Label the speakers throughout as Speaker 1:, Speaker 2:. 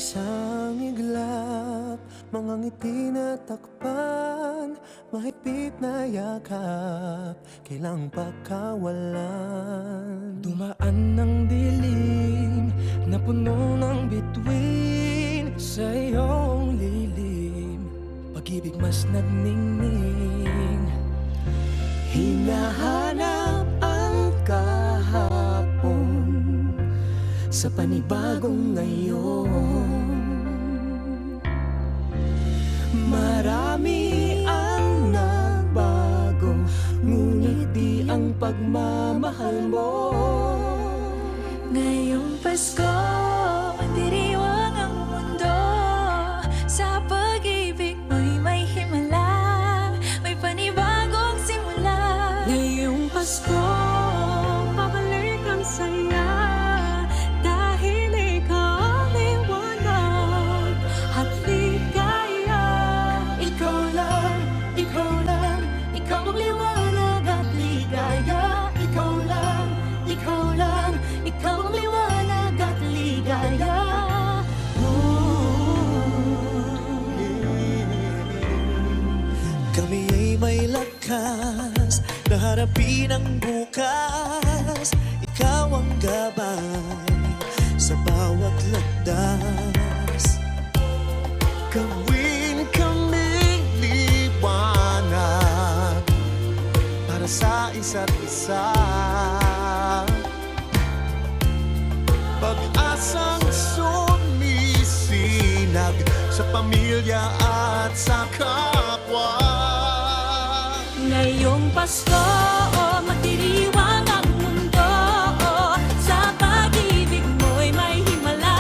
Speaker 1: Isang iglap, mga ngiti na takpan, mahigpit na yakap, kailang pagkawalan.
Speaker 2: Dumaan ng dilim na puno ng bituin sa iyong lilim, pag-ibig mas nagningning. Hinahanap ang kahapon sa panibagong ngayon. Marami ang nagbago, ngunit di ang pagmamahal mo.
Speaker 3: Ngayong Pasko, magdiriwang ang mundo. Sa pag-ibig mo'y may himala, may panibagong simula.
Speaker 4: Ngayong Pasko, babalik ang saya, dahil ikaw ang liwanag at ligaya.
Speaker 3: Ikaw lang, ikaw lang, ikaw ang liwanag at ligaya. Ikaw lang, ikaw lang, ikaw ang liwanag at ligaya.
Speaker 1: Kami ay may lakas na harapin ang bukas. Ikaw ang gabay sa bawat landas. Gawin kaming liwanag para sa isa't isa. Pag-asang sumisinag sa pamilya at sa kapwa.
Speaker 3: Ngayong Pasko, magdiriwang ang mundo. Sa pag-ibig mo'y may himala,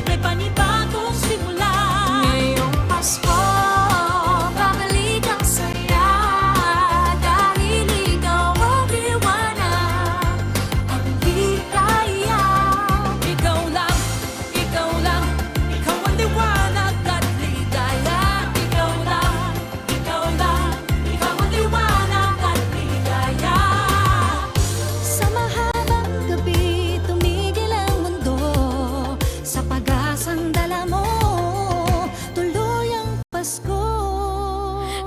Speaker 3: may panibagong simula. Ngayong Pasko, babalik ang saya, dahil ikaw ang liwanag at ligaya. Ikaw lang, ikaw lang, ikaw ang liwanag at ligaya. Ikaw lang, ikaw lang, ikaw ang liwanag at ligaya. Sa mahabang gabi, tumigil ang mundo. Sa pag-asang dala mo, tuloy ang Pasko.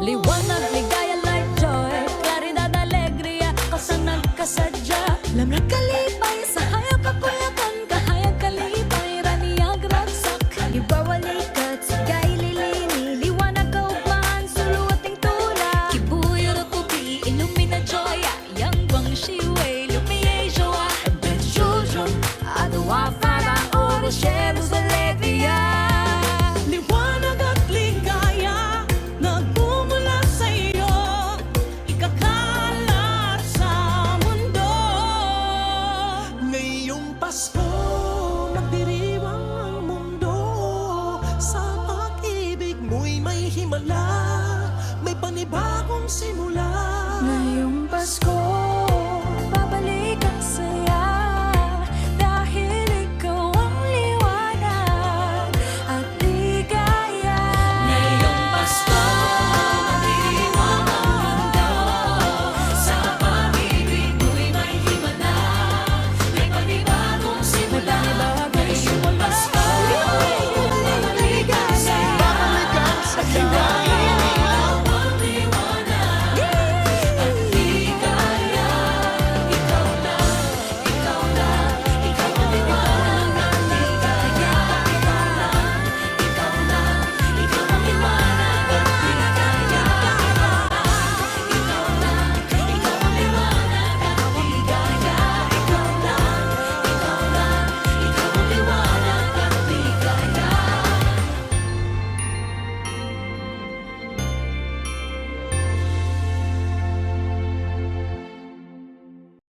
Speaker 3: Liwanag, ligaya, light, joy, klaridad, alegria, kasang nagkasadya. Lamang kalipay, sa hayag kapulakan, kahayag kalipay, raniyag ragsak. Ibawalikat, sigay lilini, liwanag kaugmahan, suluating tula. Kibuyo rukupi, illumina joya, yang guang shiwei, lumiye joa. Ben children, adawa para oro, sheros, alegria.
Speaker 4: Liwanag at ligaya, nagmumula sa iyo, ikakalat sa mundo.
Speaker 1: Ngayong Pasko, magdiriwang ang mundo. Sa pag-ibig mo'y may himala, may panibagong simula.
Speaker 3: Ngayong Pasko,